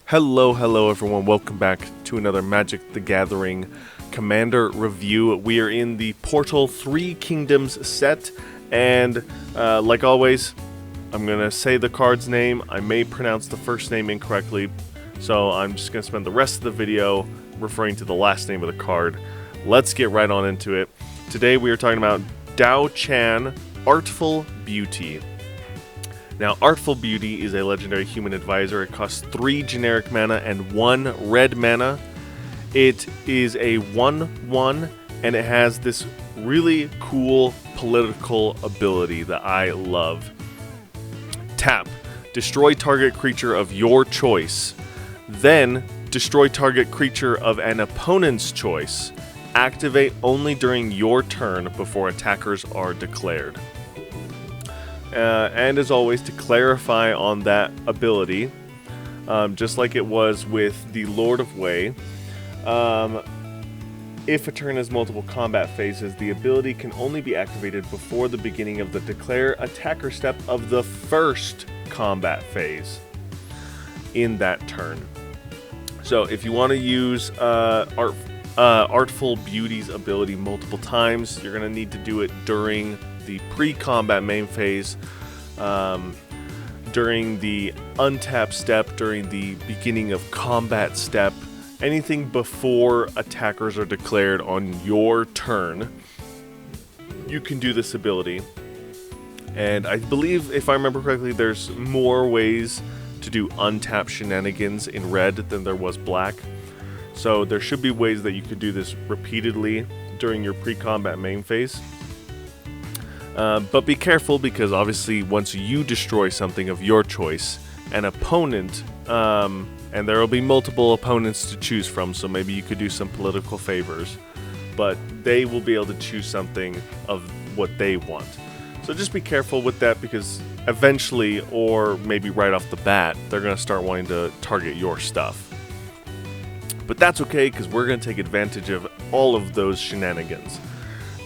Hello everyone, welcome back to another Magic the Gathering Commander review. We are in the Portal 3 Kingdoms set, and like always, I'm going to say the card's name. I may pronounce the first name incorrectly, so I'm just going to spend the rest of the video referring to the last name of the card. Let's get right on into it. Today we are talking about Diaochan, Artful Beauty. Now, Artful Beauty is a legendary human advisor. It costs 3 generic mana and 1 red mana. It is a 1/1, and it has this really cool political ability that I love. Tap. Destroy target creature of your choice. Then, destroy target creature of an opponent's choice. Activate only during your turn before attackers are declared. And as always, to clarify on that ability, just like it was with the Lord of Way, if a turn has multiple combat phases, the ability can only be activated before the beginning of the declare attacker step of the first combat phase in that turn. So if you want to use Artful Beauty's ability multiple times, you're going to need to do it during the pre-combat main phase, during the untap step, during the beginning of combat step, anything before attackers are declared on your turn, you can do this ability. And I believe, if I remember correctly, there's more ways to do untap shenanigans in red than there was black. So there should be ways that you could do this repeatedly during your pre-combat main phase. But be careful, because obviously once you destroy something of your choice, an opponent, and there will be multiple opponents to choose from, so maybe you could do some political favors, but they will be able to choose something of what they want. So just be careful with that, because eventually, or maybe right off the bat, they're going to start wanting to target your stuff. But that's okay, because we're going to take advantage of all of those shenanigans.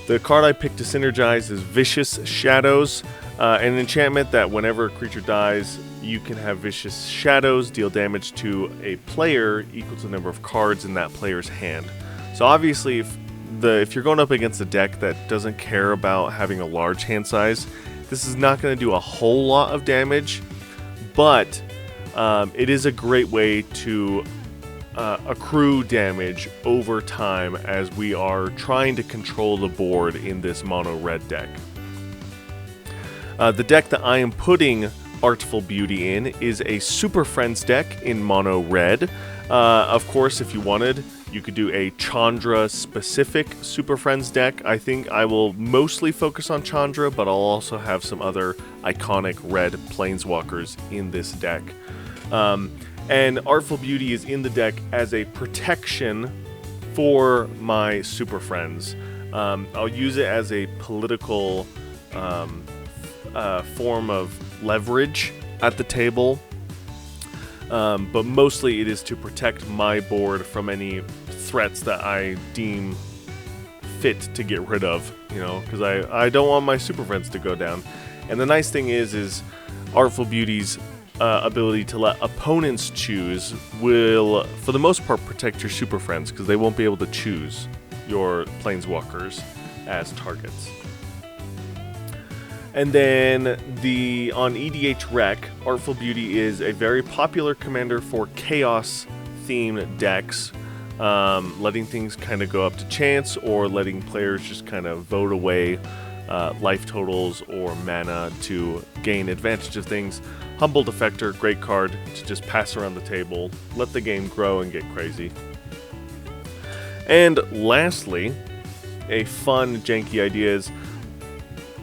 The card I picked to synergize is Vicious Shadows, an enchantment that whenever a creature dies, you can have Vicious Shadows deal damage to a player equal to the number of cards in that player's hand. So obviously, if you're going up against a deck that doesn't care about having a large hand size, this is not going to do a whole lot of damage, but it is a great way to accrue damage over time as we are trying to control the board in this mono red deck. The deck that I am putting Artful Beauty in is a Super Friends deck in mono red. Of course, if you wanted, you could do a Chandra specific Super Friends deck. I think I will mostly focus on Chandra, but I'll also have some other iconic red planeswalkers in this deck. And Artful Beauty is in the deck as a protection for my Super Friends. I'll use it as a political form of leverage at the table, but mostly it is to protect my board from any threats that I deem fit to get rid of, because I don't want my Super Friends to go down. And the nice thing is Artful Beauty's ability to let opponents choose will, for the most part, protect your Super Friends, because they won't be able to choose your Planeswalkers as targets. And then on EDH Rec, Artful Beauty is a very popular commander for Chaos-themed decks, letting things kind of go up to chance, or letting players just kind of vote away life totals or mana to gain advantage of things. Humble Defector, great card to just pass around the table, let the game grow and get crazy. And lastly, a fun, janky idea is,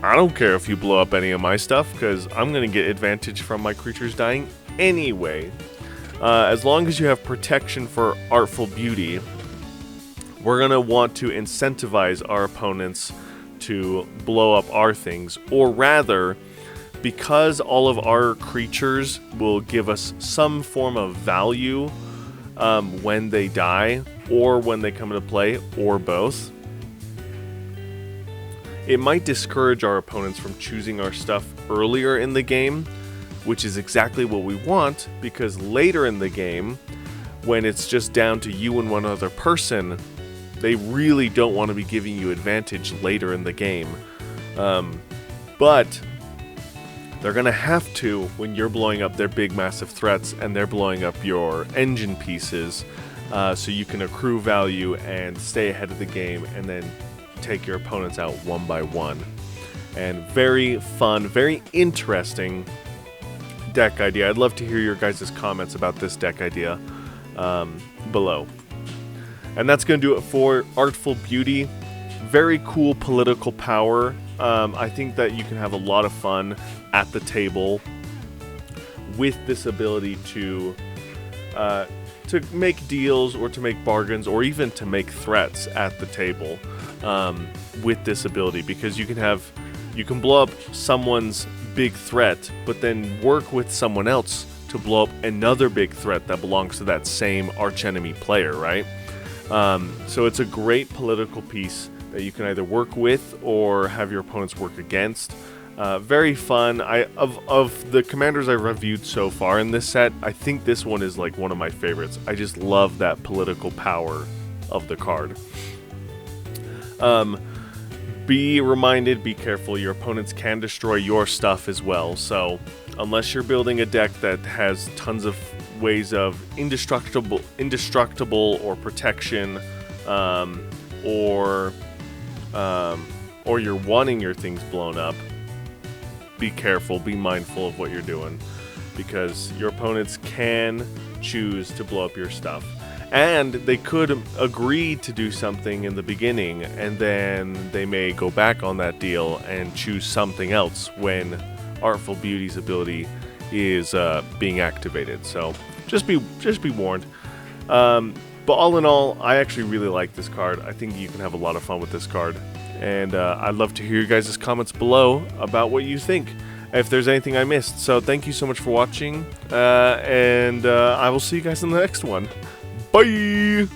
I don't care if you blow up any of my stuff, because I'm going to get advantage from my creatures dying anyway. As long as you have protection for Artful Beauty, we're going to want to incentivize our opponents to blow up our things, or rather, because all of our creatures will give us some form of value when they die, or when they come into play, or both, it might discourage our opponents from choosing our stuff earlier in the game, which is exactly what we want, because later in the game, when it's just down to you and one other person, they really don't want to be giving you advantage later in the game. But they're going to have to when you're blowing up their big massive threats and they're blowing up your engine pieces, so you can accrue value and stay ahead of the game and then take your opponents out one by one. And very fun, very interesting deck idea. I'd love to hear your guys' comments about this deck idea below. And that's going to do it for Artful Beauty. Very cool political power. I think that you can have a lot of fun at the table with this ability to make deals or to make bargains or even to make threats at the table with this ability, because you can blow up someone's big threat, but then work with someone else to blow up another big threat that belongs to that same archenemy player, right? So it's a great political piece that you can either work with or have your opponents work against. Very fun. Of the commanders I've reviewed so far in this set, I think this one is like one of my favorites. I just love that political power of the card. Be reminded, be careful, your opponents can destroy your stuff as well. So unless you're building a deck that has tons of ways of indestructible or protection, or you're wanting your things blown up, be careful, be mindful of what you're doing, because your opponents can choose to blow up your stuff. And they could agree to do something in the beginning, and then they may go back on that deal and choose something else when Artful Beauty's ability is being activated. So just be warned. But all in all, I actually really like this card. I think you can have a lot of fun with this card. And I'd love to hear your guys' comments below about what you think, if there's anything I missed. So thank you so much for watching, and I will see you guys in the next one. Bye!